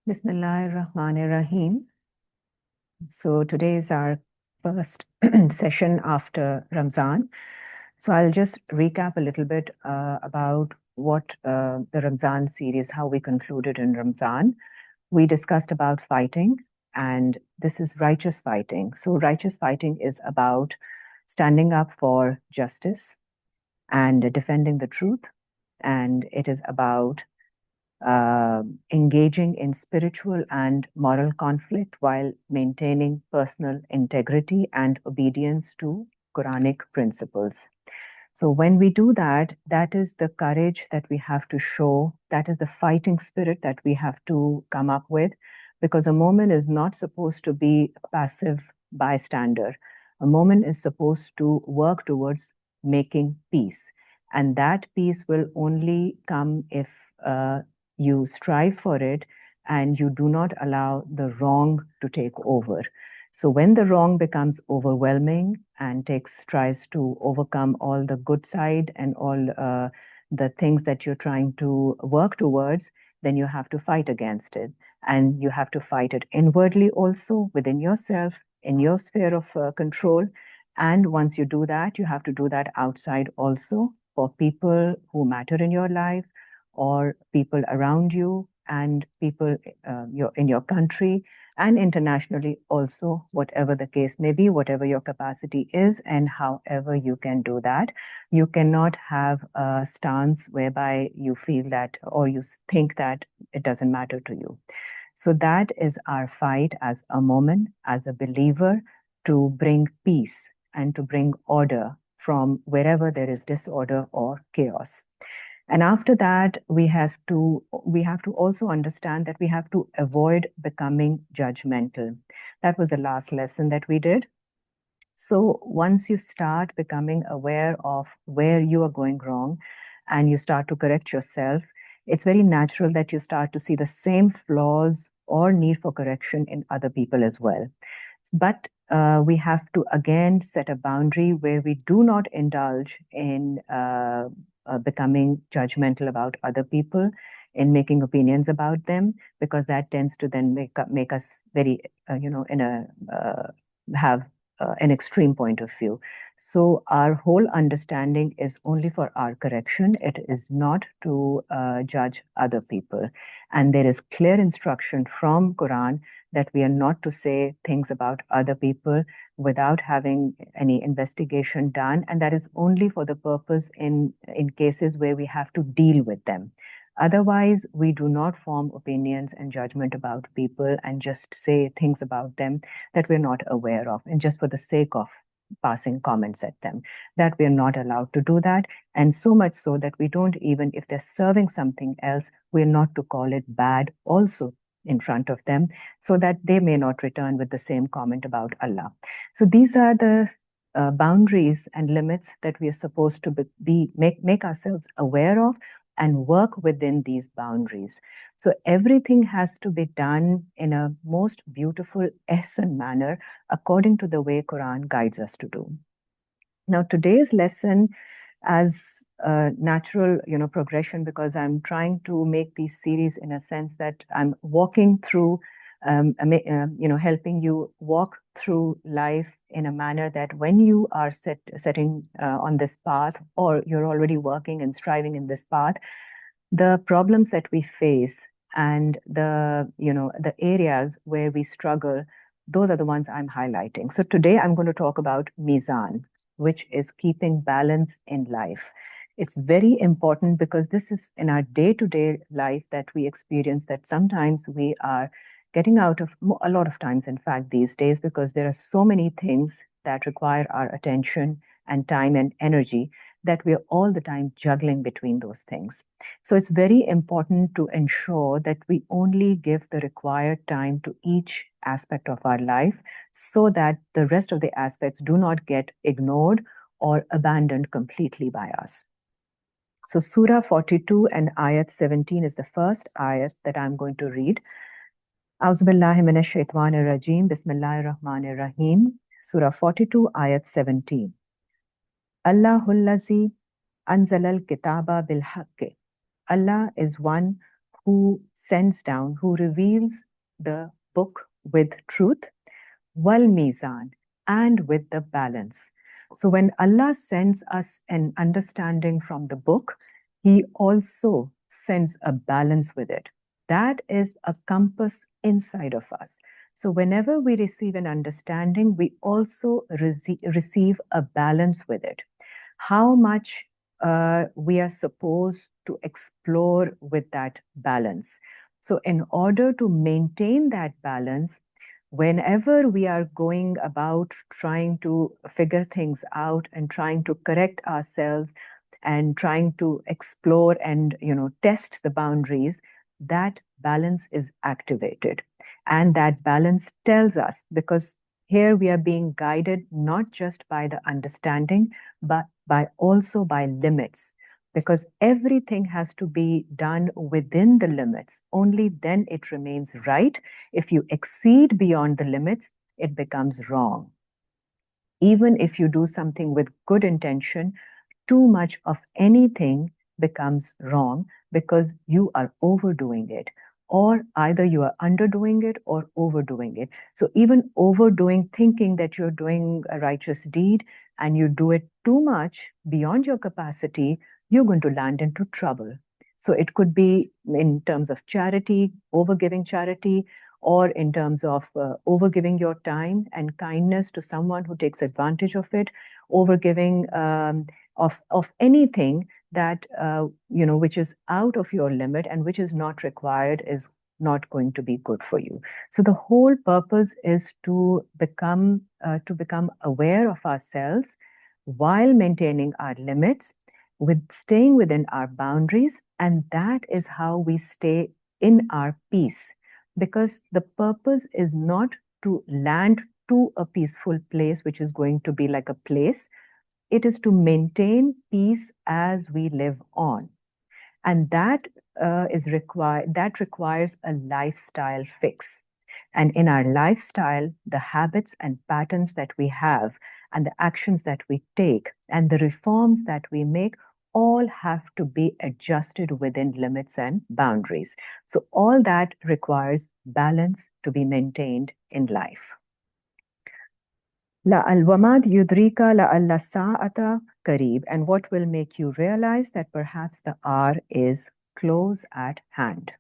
Bismillahirrahmanirrahim. So today is our first session after Ramzan. So I'll just recap a little bit about what the Ramzan series, how we concluded in Ramzan. We discussed about fighting, and this is righteous fighting. So righteous fighting is about standing up for justice and defending the truth, and it is about engaging in spiritual and moral conflict while maintaining personal integrity and obedience to Quranic principles. So, when we do that, that is the courage that we have to show, that is the fighting spirit that we have to come up with, because a moment is not supposed to be a passive bystander. A moment is supposed to work towards making peace. And that peace will only come if you strive for it and you do not allow the wrong to take over. So when the wrong becomes overwhelming and tries to overcome all the good side and all the things that you're trying to work towards, then you have to fight against it. And you have to fight it inwardly also within yourself, in your sphere of control. And once you do that, you have to do that outside also for people who matter in your life, or people around you, and people in your country and internationally also, whatever the case may be, whatever your capacity is, and however you can do that. You cannot have a stance whereby you feel that or you think that it doesn't matter to you. So that is our fight as a moment, as a believer, to bring peace and to bring order from wherever there is disorder or chaos. And after that, we have to also understand that we have to avoid becoming judgmental. That was the last lesson that we did. So once you start becoming aware of where you are going wrong and you start to correct yourself, it's very natural that you start to see the same flaws or need for correction in other people as well. But we have to again set a boundary where we do not indulge in becoming judgmental about other people, in making opinions about them, because that tends to then make us very, in a have an extreme point of view. So our whole understanding is only for our correction. It is not to judge other people. And there is clear instruction from Quran that we are not to say things about other people without having any investigation done. And that is only for the purpose in cases where we have to deal with them. Otherwise, we do not form opinions and judgment about people and just say things about them that we're not aware of, and just for the sake of passing comments at them, that we're not allowed to do that. And so much so that we don't even, if they're serving something else, we're not to call it bad also in front of them, so that they may not return with the same comment about Allah. So these are the boundaries and limits that we are supposed to make ourselves aware of and work within these boundaries. So everything has to be done in a most beautiful, ehsan manner according to the way Quran guides us to do. Now, today's lesson, as a natural, progression, because I'm trying to make these series in a sense that I'm walking through, helping you walk through life in a manner that when you are setting on this path, or you're already working and striving in this path, the problems that we face and the areas where we struggle, those are the ones I'm highlighting. So today I'm going to talk about mizan, which is keeping balance in life. It's very important because this is in our day-to-day life that we experience that sometimes we are getting out of, a lot of times, in fact, these days, because there are so many things that require our attention and time and energy, that we are all the time juggling between those things. So it's very important to ensure that we only give the required time to each aspect of our life, so that the rest of the aspects do not get ignored or abandoned completely by us. So Surah 42 and Ayat 17 is the first ayat that I'm going to read. A'udhu billahi minash shaitanir rajim. Bismillahir rahmanir rahim. Surah 42, Ayat 17. Allahul lazi anzalal kitaba bil haqqi. Allah is one who sends down, who reveals the book with truth, wal mizan, and with the balance. So when Allah sends us an understanding from the book, He also sends a balance with it. That is a compass inside of us. So whenever we receive an understanding, we also receive a balance with it. How much we are supposed to explore with that balance. So, in order to maintain that balance, whenever we are going about trying to figure things out and trying to correct ourselves and trying to explore and test the boundaries, that balance is activated, and that balance tells us, because here we are being guided not just by the understanding but by also by limits, because everything has to be done within the limits. Only then it remains right. If you exceed beyond the limits, it becomes wrong. Even if you do something with good intention, too much of anything becomes wrong because you are overdoing it, or either you are underdoing it or overdoing it. So even overdoing, thinking that you're doing a righteous deed and you do it too much beyond your capacity, you're going to land into trouble. So it could be in terms of charity, overgiving charity, or in terms of overgiving your time and kindness to someone who takes advantage of it, overgiving of anything that which is out of your limit and which is not required, is not going to be good for you. So the whole purpose is to become aware of ourselves while maintaining our limits, with staying within our boundaries, and that is how we stay in our peace. Because the purpose is not to land to a peaceful place, which is going to be like a place. It is to maintain peace as we live on. And that requires a lifestyle fix. And in our lifestyle, the habits and patterns that we have, and the actions that we take, and the reforms that we make, all have to be adjusted within limits and boundaries. So, all that requires balance to be maintained in life. وَمَا يُدْرِيكَ لَعَلَّ السَّاعَةَ قَرِيبٌ, and what will make you realize that perhaps the hour is close at hand.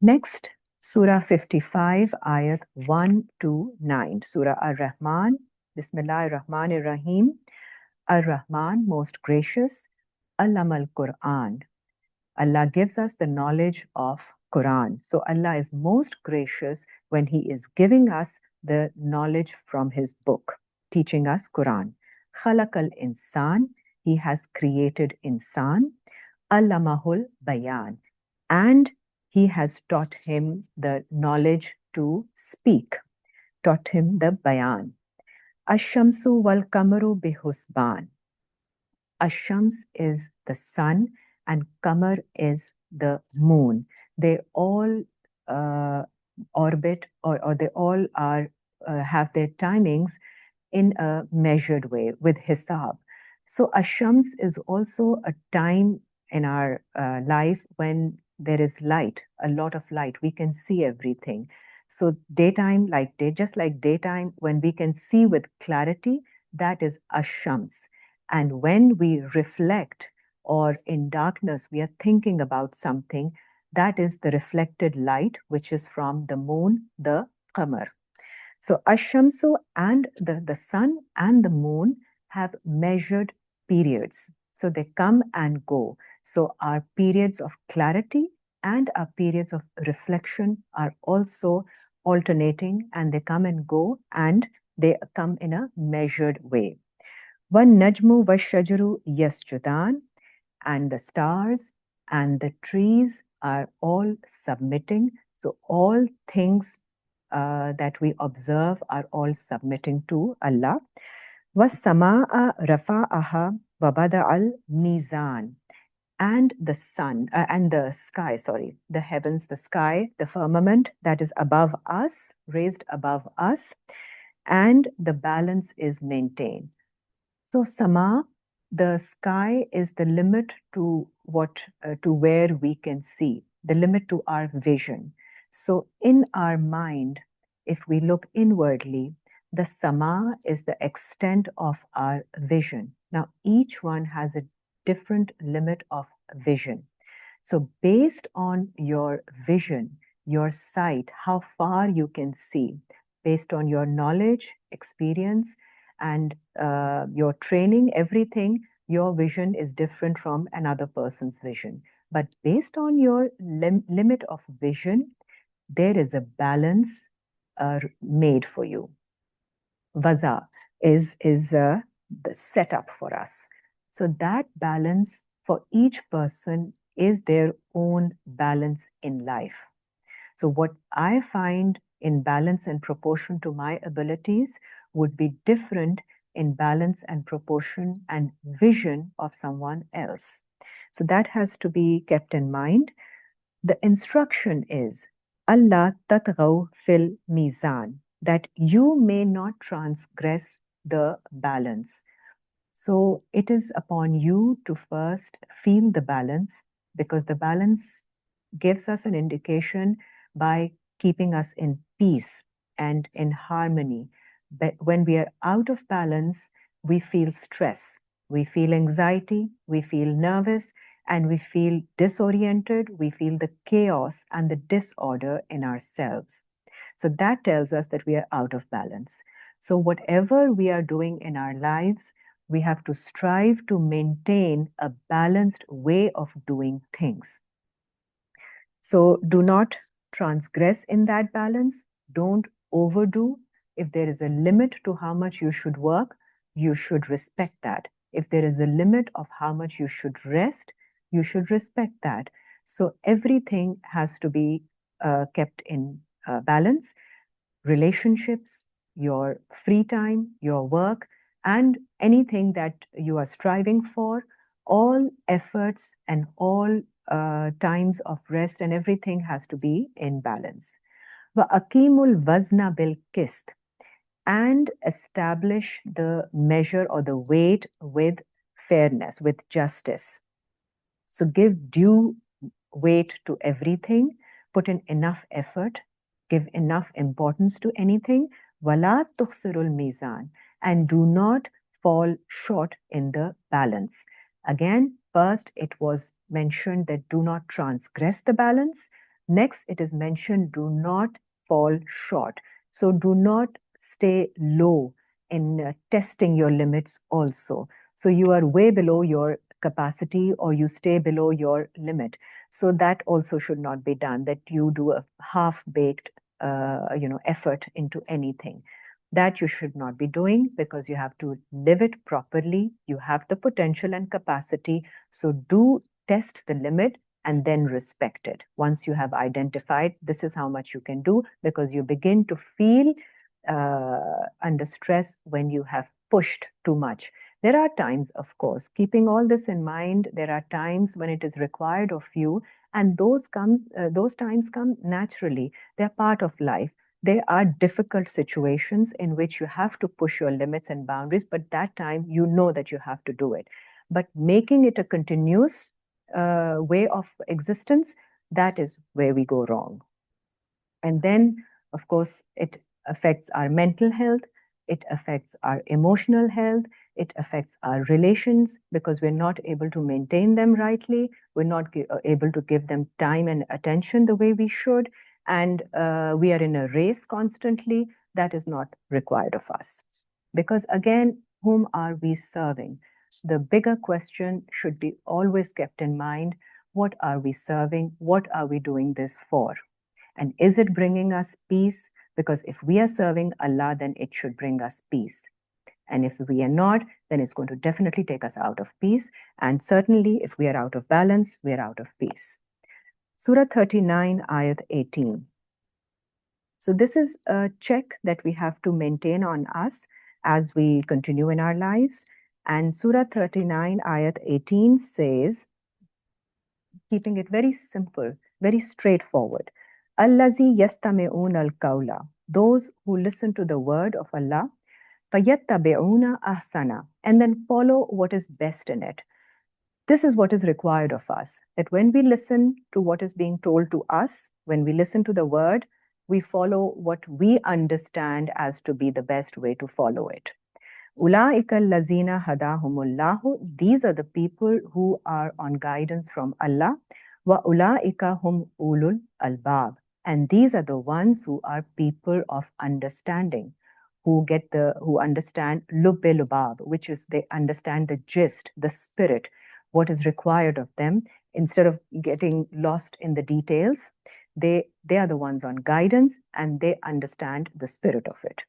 Next, Surah 55, Ayat 1 to 9. Surah Ar-Rahman, Bismillahir Rahmanir Rahim. Ar-Rahman, most gracious, Allama al-Quran. Allah gives us the knowledge of Quran. So Allah is most gracious when He is giving us the knowledge from His book, teaching us Quran. Khalaqal insan, He has created insan. Allamahul bayan, and He has taught him the knowledge to speak, taught him the bayan. Ashamsu wal kamaru bihusban. Ashams is the sun and Kamar is the moon. They all orbit, or they all are have their timings in a measured way with hisab. So Ashams is also a time in our life when there is light, a lot of light. We can see everything. So daytime, just like daytime, when we can see with clarity, that is Ashams. And when we reflect, or in darkness we are thinking about something, that is the reflected light, which is from the moon, the Qamar. So Ashamsu and the sun and the moon have measured periods. So they come and go. So our periods of clarity and our periods of reflection are also alternating, and they come and go, and they come in a measured way. One najmu washajaru yasjudan, and the stars and the trees are all submitting. So all things that we observe are all submitting to Allah. وَالسَّمَاءَ رَفَعَهَا وَبَدَعَ الْمِيزَانِ, and the sun and the sky, the heavens, the sky, the firmament that is above us, raised above us, and the balance is maintained. So Sama, the sky, is the limit to where we can see. the limit to our vision. So in our mind, if we look inwardly, the sama is the extent of our vision. Now, each one has a different limit of vision. So, based on your vision, your sight, how far you can see, based on your knowledge, experience, and your training, everything, your vision is different from another person's vision. But based on your limit of vision, there is a balance made for you. Vaza is the setup for us. So that balance for each person is their own balance in life. So what I find in balance and proportion to my abilities would be different in balance and proportion and vision of someone else. So that has to be kept in mind. The instruction is Allah tatghaw fil mizan, that you may not transgress the balance. So it is upon you to first feel the balance, because the balance gives us an indication by keeping us in peace and in harmony. But when we are out of balance, we feel stress, we feel anxiety, we feel nervous, and we feel disoriented, we feel the chaos and the disorder in ourselves. So that tells us that we are out of balance. So, whatever we are doing in our lives, we have to strive to maintain a balanced way of doing things. So, do not transgress in that balance. Don't overdo. If there is a limit to how much you should work, you should respect that. If there is a limit of how much you should rest, you should respect that. So, everything has to be kept in balance: relationships, your free time, your work, and anything that you are striving for, all efforts and all times of rest and everything has to be in balance. وَأَقِيمُوا الْوَزْنَ بِالْقِسْطِ, and establish the measure or the weight with fairness, with justice. So give due weight to everything, put in enough effort, give enough importance to anything. Wala tukhsirul mizan, and do not fall short in the balance. Again, first it was mentioned that do not transgress the balance. Next, it is mentioned do not fall short. So do not stay low in testing your limits also. So you are way below your capacity or you stay below your limit. So that also should not be done, that you do a half-baked effort into anything. That you should not be doing, because you have to live it properly. You have the potential and capacity. So do test the limit and then respect it. Once you have identified this is how much you can do, because you begin to feel under stress when you have pushed too much. There are times, of course, keeping all this in mind, there are times when it is required of you, and those times come naturally. They're part of life. There are difficult situations in which you have to push your limits and boundaries, but that time you know that you have to do it. But making it a continuous way of existence, that is where we go wrong. And then, of course, it affects our mental health, it affects our emotional health, it affects our relations, because we're not able to maintain them rightly, we're not able to give them time and attention the way we should, and we are in a race constantly. That is not required of us. Because again, whom are we serving? The bigger question should be always kept in mind: what are we serving? What are we doing this for? And is it bringing us peace? Because if we are serving Allah, then it should bring us peace. And if we are not, then it's going to definitely take us out of peace. And certainly, if we are out of balance, we are out of peace. Surah 39, Ayat 18. So this is a check that we have to maintain on us as we continue in our lives. And Surah 39, Ayat 18 says, keeping it very simple, very straightforward, Allazi yastami'un al-qawla, those who listen to the word of Allah, fayattabi'una ahsana, and then follow what is best in it. This is what is required of us, that when we listen to what is being told to us, when we listen to the word, we follow what we understand as to be the best way to follow it. Ulaika allazina hadahumullahu. These are the people who are on guidance from Allah. Wa ulaika hum ulul albab. And these are the ones who are people of understanding, who understand lubbe lubab, which is they understand the gist, the spirit, what is required of them. Instead of getting lost in the details, they are the ones on guidance and they understand the spirit of it.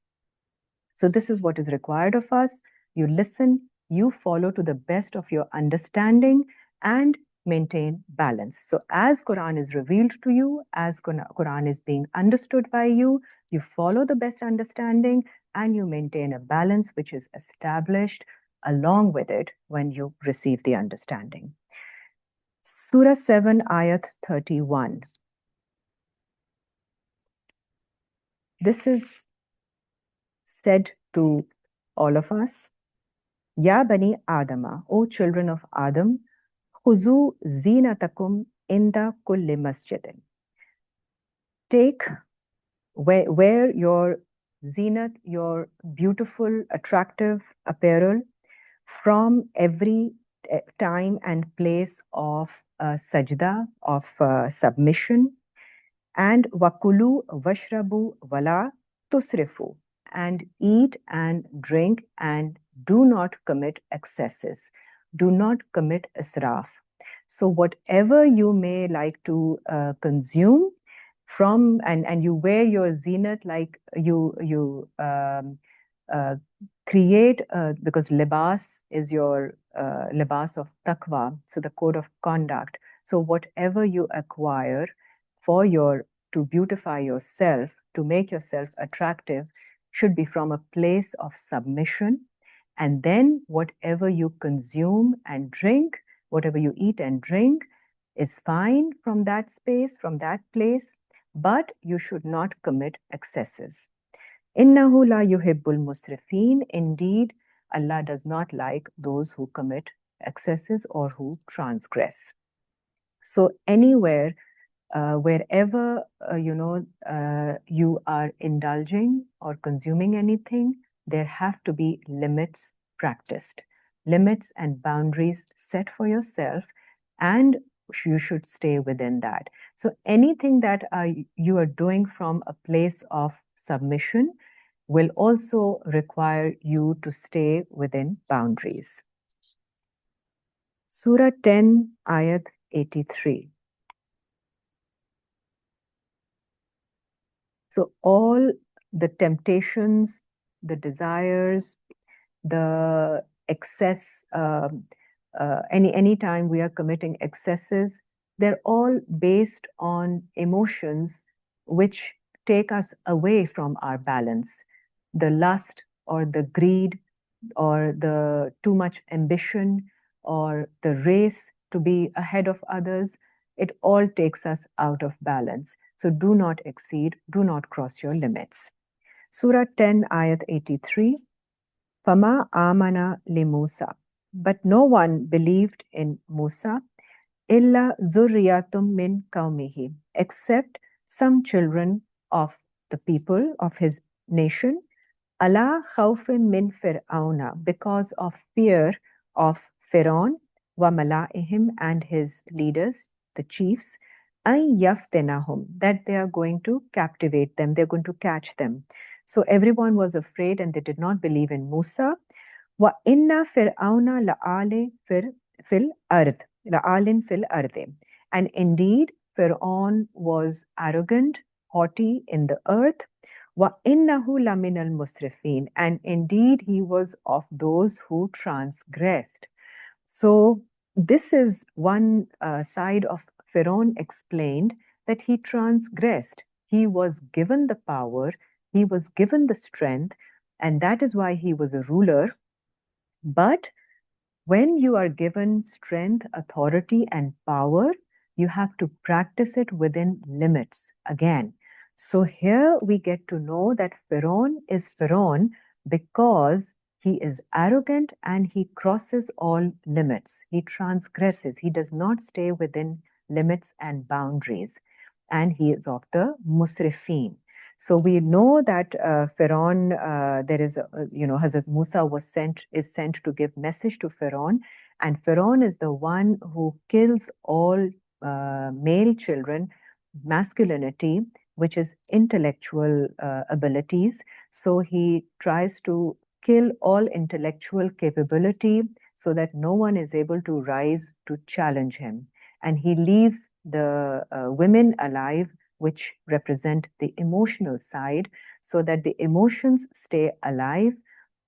So this is what is required of us. You listen, you follow to the best of your understanding and maintain balance. So as Quran is revealed to you, as Quran is being understood by you, you follow the best understanding and you maintain a balance which is established along with it when you receive the understanding. Surah 7, Ayat 31. This is said to all of us. Ya Bani Adama, O children of Adam, Khuzu zinatakum inda kulli masjidin. Take, wear your zinat, your beautiful, attractive apparel from every time and place of sajda, of submission, and wakulu washrabu wala tusrifu, and eat and drink and do not commit excesses, do not commit israf. So whatever you may like to consume from, and you wear your zinat, like you create, because libas is your libas of taqwa, so the code of conduct. So whatever you acquire for your, to beautify yourself, to make yourself attractive, should be from a place of submission. And then whatever you consume and drink, whatever you eat and drink, is fine from that space, from that place, but you should not commit excesses. Innahu la yuhibbul musrifin. Indeed, Allah does not like those who commit excesses or who transgress. So anywhere, wherever you are indulging or consuming anything, there have to be limits practiced, limits and boundaries set for yourself, and you should stay within that. So anything that you are doing from a place of submission will also require you to stay within boundaries. Surah 10, Ayat 83. So all the temptations, the desires, the excess, any time we are committing excesses, they're all based on emotions which take us away from our balance. The lust or the greed or the too much ambition or the race to be ahead of others, it all takes us out of balance. So do not exceed, do not cross your limits. Surah 10, Ayat 83. Fama amana li Musa. But no one believed in Musa, illa zurriyatum min qawmihi, except some children of the people of his nation, ala khawfin min fir'auna, because of fear of Firaun, wa mala'ihim, and his leaders, the chiefs, ay yaftenahum, that they are going to captivate them, they're going to catch them. So everyone was afraid and they did not believe in Musa. Wa inna fir'auna fil ard, la'alin fil arde. And indeed, Firaun was arrogant, haughty in the earth. وَإِنَّهُ لَمِنَ الْمُسْرِفِينَ, and indeed he was of those who transgressed. So this is one side of Firaun explained, that he transgressed. He was given the power, he was given the strength, and that is why he was a ruler. But when you are given strength, authority, and power, you have to practice it within limits again. So here we get to know that Firaun is Firaun because He is arrogant and he crosses all limits. He transgresses. He does not stay within limits and boundaries. And he is of the Musrifin. So we know that Firaun, there is, Hazrat Musa is sent to give message to Firaun, and Firaun is the one who kills all male children, masculinity, which is intellectual abilities. So he tries to kill all intellectual capability so that no one is able to rise to challenge him. And he leaves the women alive, which represent the emotional side, so that the emotions stay alive,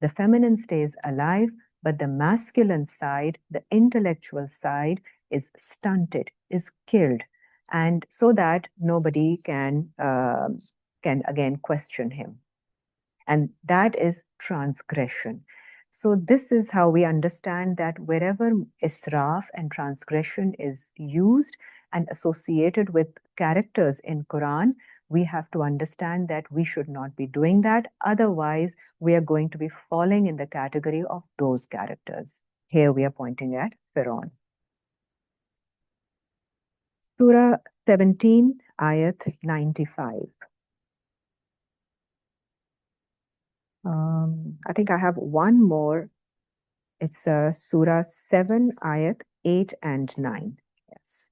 the feminine stays alive, but the masculine side, the intellectual side, is stunted, is killed, and so that nobody can again question him. And that is transgression. So this is how we understand that wherever israf and transgression is used and associated with characters in Quran, we have to understand that we should not be doing that. Otherwise, we are going to be falling in the category of those characters. Here we are pointing at Firaun. Surah 17, Ayat 95. I think I have one more. It's Surah 7, Ayat 8 and 9. Yes.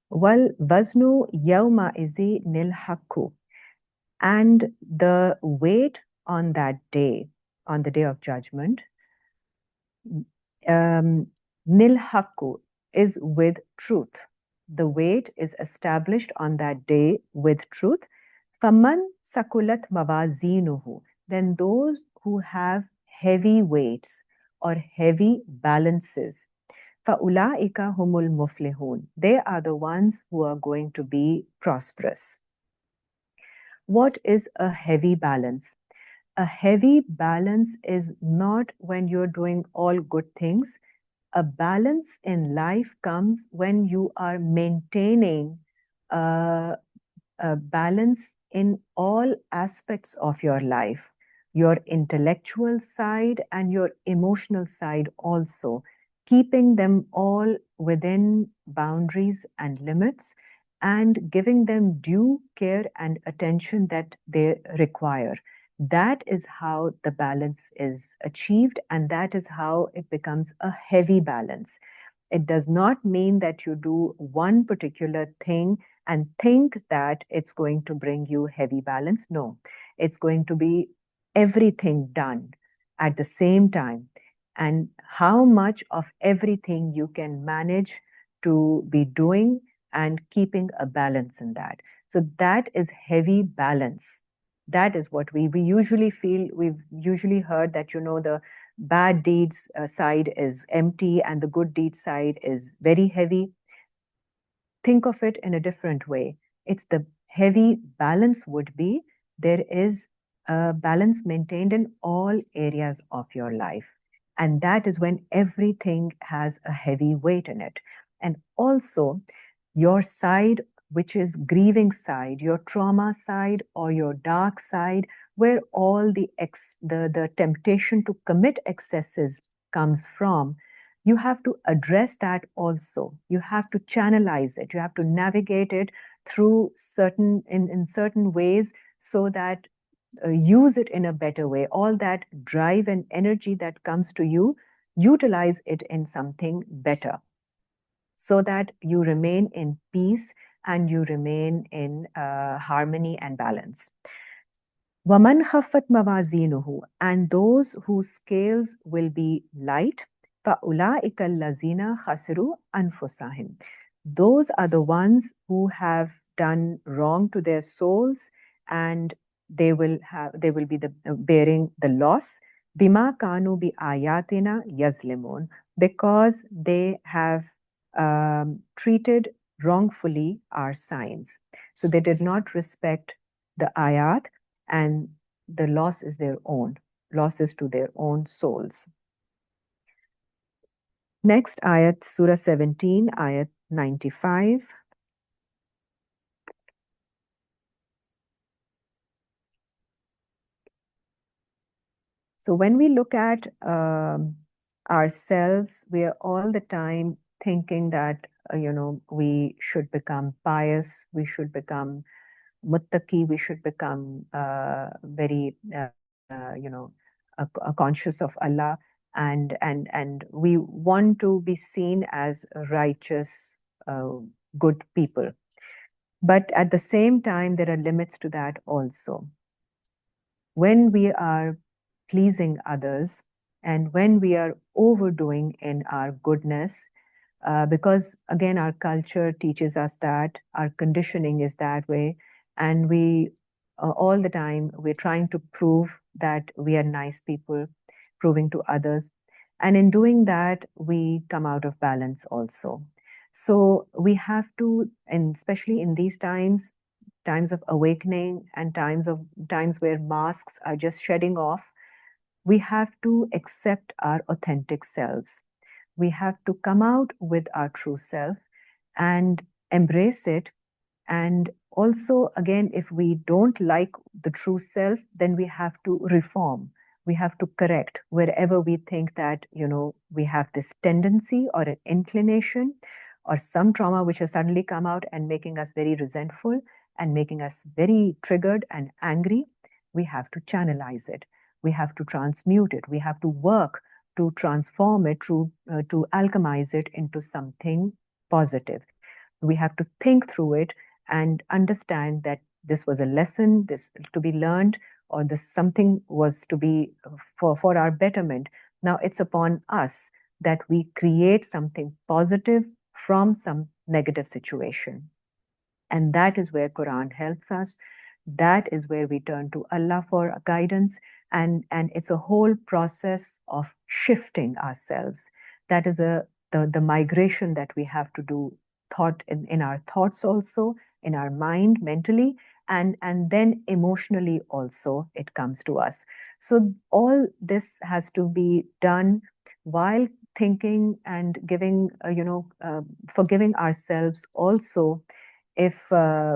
Wal waznu yawma izi nil hakku. And the weight on that day, on the day of judgment, nil hakku is with truth. The weight is established on that day with truth. Faman sakulat mawazinuhu. Then those who have heavy weights or heavy balances. فَأُولَٰئِكَ هُمُ الْمُفْلِحُونَ. They are the ones who are going to be prosperous. What is a heavy balance? A heavy balance is not when you're doing all good things. A balance in life comes when you are maintaining a balance in all aspects of your life, your intellectual side and your emotional side also, keeping them all within boundaries and limits and giving them due care and attention that they require. That is how the balance is achieved, and that is how it becomes a heavy balance. It does not mean that you do one particular thing and think that it's going to bring you heavy balance. No, it's going to be everything done at the same time. And how much of everything you can manage to be doing and keeping a balance in that. So that is heavy balance. That is what we usually feel. We've usually heard that, the bad deeds side is empty and the good deeds side is very heavy. Think of it in a different way. It's the heavy balance would be there is a balance maintained in all areas of your life. And that is when everything has a heavy weight in it. And also, your side, which is grieving side, your trauma side, or your dark side, where all the temptation to commit excesses comes from, you have to address that also. You have to channelize it. You have to navigate it through in certain ways so that use it in a better way. All that drive and energy that comes to you, utilize it in something better so that you remain in peace and you remain in harmony and balance. وَمَنْ خَفَّتْ مَوَازِينُهُ. And those whose scales will be light, فَأُولَٰئِكَ الَّذِينَ خَسِرُوا أَنفُسَهُمْ. Those are the ones who have done wrong to their souls, and they will be bearing the loss. بِمَا كَانُوا بِآيَاتِنَا يَظْلِمُونَ. Because they have treated wrongfully our signs. So they did not respect the ayat, and the loss is their own, losses to their own souls. Next ayat, Surah 17, ayat 95. So when we look at ourselves, we are all the time thinking that, we should become pious, we should become muttaqi, we should become very, conscious of Allah, and we want to be seen as righteous, uh, good people. But at the same time, there are limits to that also. When we are pleasing others and when we are overdoing in our goodness, because again, our culture teaches us that, our conditioning is that way, and we all the time we're trying to prove that we are nice people, proving to others. And in doing that, we come out of balance also. So we have to, and especially in these times, times of awakening and times where masks are just shedding off, we have to accept our authentic selves. We have to come out with our true self and embrace it. And also, again, if we don't like the true self, then we have to reform. We have to correct wherever we think that, we have this tendency or an inclination or some trauma which has suddenly come out and making us very resentful and making us very triggered and angry. We have to channelize it. We have to transmute it. We have to work to transform it, to alchemize it into something positive. We have to think through it and understand that this was a lesson, this to be learned, or this something was to be for our betterment. Now it's upon us that we create something positive from some negative situation. And that is where Quran helps us. That is where we turn to Allah for guidance. And it's a whole process of shifting ourselves. That is the migration that we have to do, thought in our thoughts also, in our mind, mentally, and then emotionally also it comes to us. So all this has to be done while thinking and giving, forgiving ourselves also if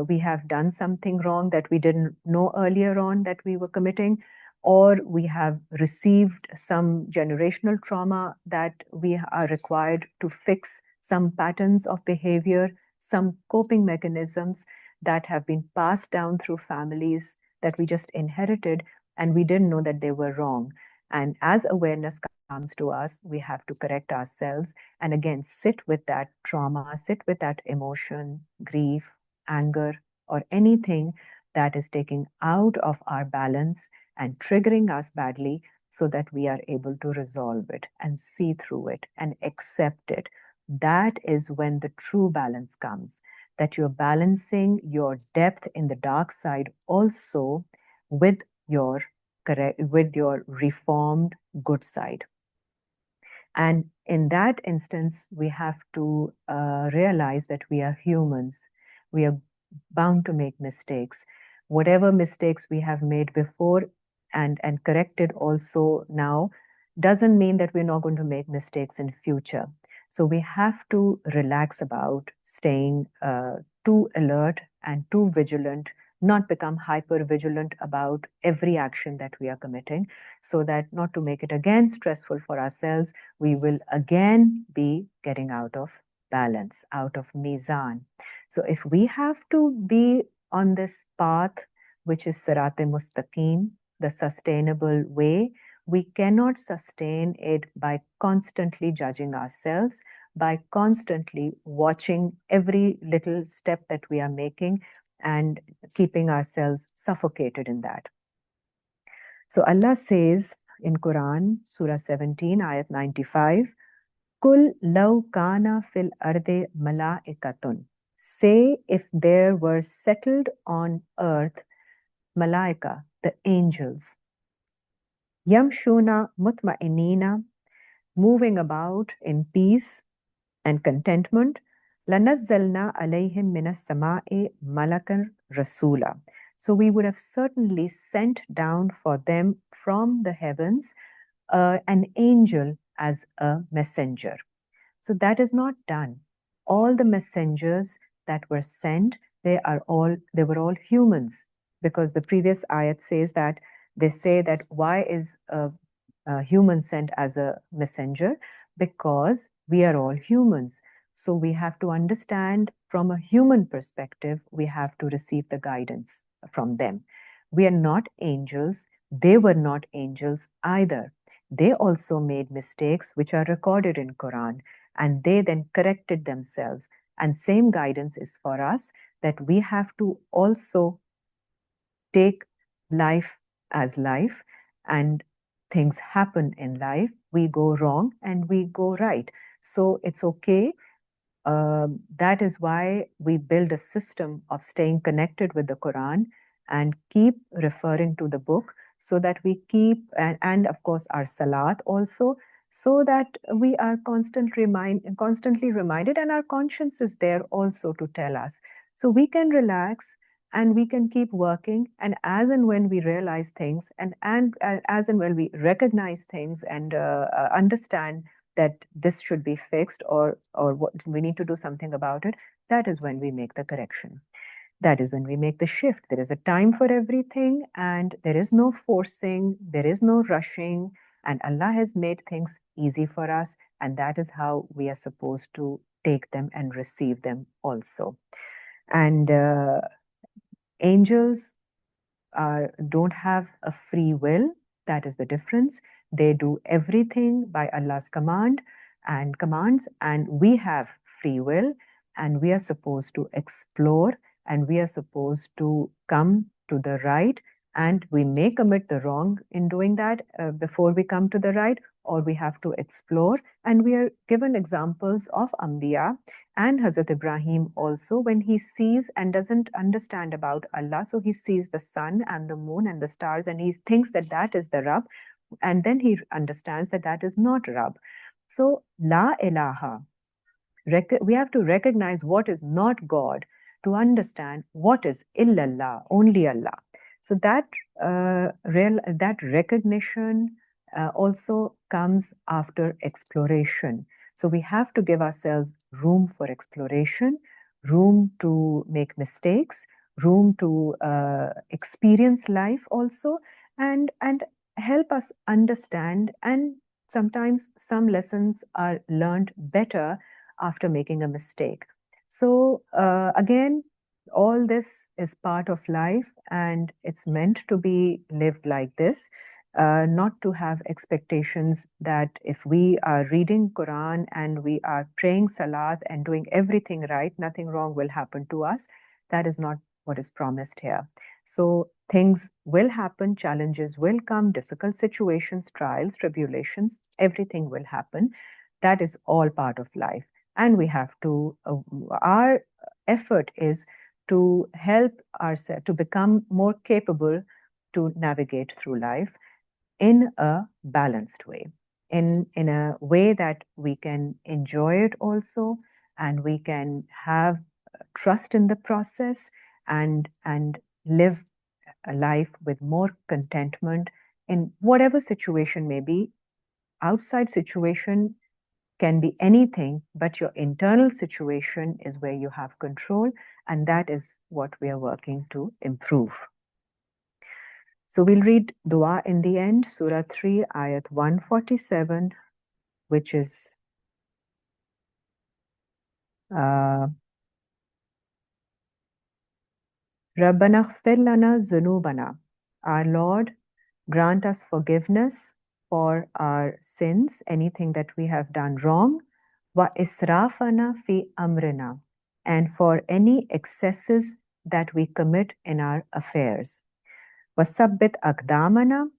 we have done something wrong that we didn't know earlier on that we were committing, or we have received some generational trauma that we are required to fix some patterns of behavior, some coping mechanisms that have been passed down through families that we just inherited and we didn't know that they were wrong. And as awareness comes to us, we have to correct ourselves and again sit with that trauma, sit with that emotion, grief, anger, or anything that is taking out of our balance and triggering us badly so that we are able to resolve it and see through it and accept it. That is when the true balance comes, that you're balancing your depth in the dark side also with your with your reformed good side. And in that instance, we have to realize that we are humans. We are bound to make mistakes. Whatever mistakes we have made before and corrected also now doesn't mean that we're not going to make mistakes in future. So we have to relax about staying too alert and too vigilant, not become hyper vigilant about every action that we are committing, so that not to make it again stressful for ourselves, we will again be getting out of balance, out of mizan. So if we have to be on this path, which is Sirate Mustaqim, the sustainable way, we cannot sustain it by constantly judging ourselves, by constantly watching every little step that we are making and keeping ourselves suffocated in that. So Allah says in Quran, Surah 17, Ayat 95, Kul law kana fil arde malaikatun. Say if there were settled on earth malaika, the angels, yamshuna mutma'inina, moving about in peace and contentment, lanazzalna alayhim minas sama'i malakan rasula. So we would have certainly sent down for them from the heavens an angel as a messenger. So that is not done. All the messengers that were sent, they were all humans, because the previous ayat says that they say that why is a human sent as a messenger? Because we are all humans. So we have to understand from a human perspective, we have to receive the guidance from them. We are not angels. They were not angels either. They also made mistakes which are recorded in Quran, and they then corrected themselves. And same guidance is for us, that we have to also take life as life, and things happen in life. We go wrong and we go right. So it's okay. That is why we build a system of staying connected with the Quran and keep referring to the book, so that we keep, and of course our salat also, so that we are constantly reminded, and our conscience is there also to tell us. So we can relax and we can keep working. And as and when we realize things, and as and when we recognize things and understand that this should be fixed, or what we need to do something about it, that is when we make the correction. That is when we make the shift. There is a time for everything, and there is no forcing, there is no rushing, and Allah has made things easy for us, and that is how we are supposed to take them and receive them also. And angels don't have a free will. That is the difference. They do everything by Allah's command and commands, and we have free will, and we are supposed to explore, and we are supposed to come to the right. And we may commit the wrong in doing that before we come to the right, or we have to explore. And we are given examples of Anbiya and Hazrat Ibrahim also, when he sees and doesn't understand about Allah. So he sees the sun and the moon and the stars, and he thinks that that is the Rabb. And then he understands that that is not Rabb. So, La ilaha. We have to recognize what is not God to understand what is illallah, only Allah. So that recognition also comes after exploration. So we have to give ourselves room for exploration, room to make mistakes, room to experience life also, and help us understand. And sometimes some lessons are learned better after making a mistake. So, again, all this is part of life, and it's meant to be lived like this. Not to have expectations that if we are reading Quran and we are praying Salat and doing everything right, nothing wrong will happen to us. That is not what is promised here. So things will happen, challenges will come, difficult situations, trials, tribulations, everything will happen. That is all part of life. And we have to, our effort is to help ourselves to become more capable to navigate through life in a balanced way, in a way that we can enjoy it also, and we can have trust in the process, and live a life with more contentment in whatever situation may be. Outside situation can be anything, but your internal situation is where you have control, and that is what we are working to improve. So we'll read dua in the end, Surah 3, Ayat 147, which is Rabbana ighfir lana zunubana. Our Lord, grant us forgiveness for our sins, anything that we have done wrong, wa israfana fi amrina, and for any excesses that we commit in our affairs. Wasabbit akdamana,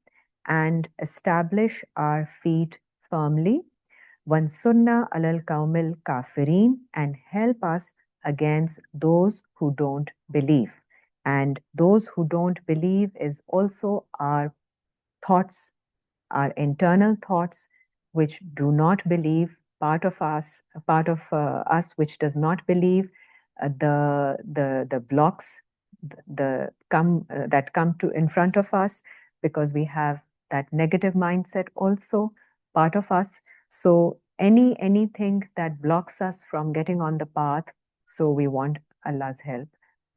and establish our feet firmly. Wansurna alal kaumil kafirin, and help us against those who don't believe. And those who don't believe is also our thoughts, our internal thoughts, which do not believe, part of us which does not believe, the blocks that come to in front of us, because we have that negative mindset also, part of us. So anything that blocks us from getting on the path. So we want Allah's help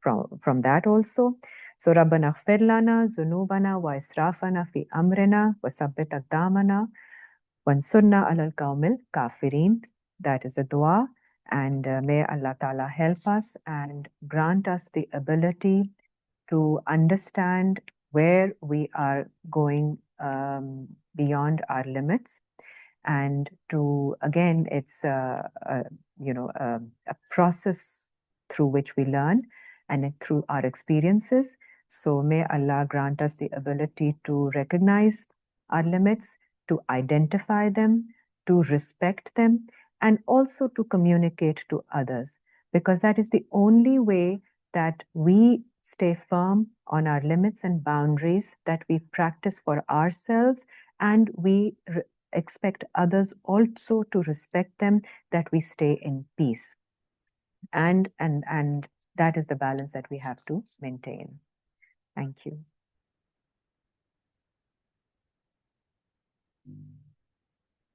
from that also. So Rabbana ighfir lana zunubana wa israfana fi amrina wa sabbit aqdamana wansurna alal qawmil kafirin. That is the dua. And may Allah Ta'ala help us and grant us the ability to understand where we are going beyond our limits, and to, again, it's a process through which we learn, and through our experiences. So may Allah grant us the ability to recognize our limits, to identify them, to respect them, and also to communicate to others, because that is the only way that we stay firm on our limits and boundaries that we practice for ourselves, and we expect others also to respect them, that we stay in peace. And that is the balance that we have to maintain. Thank you.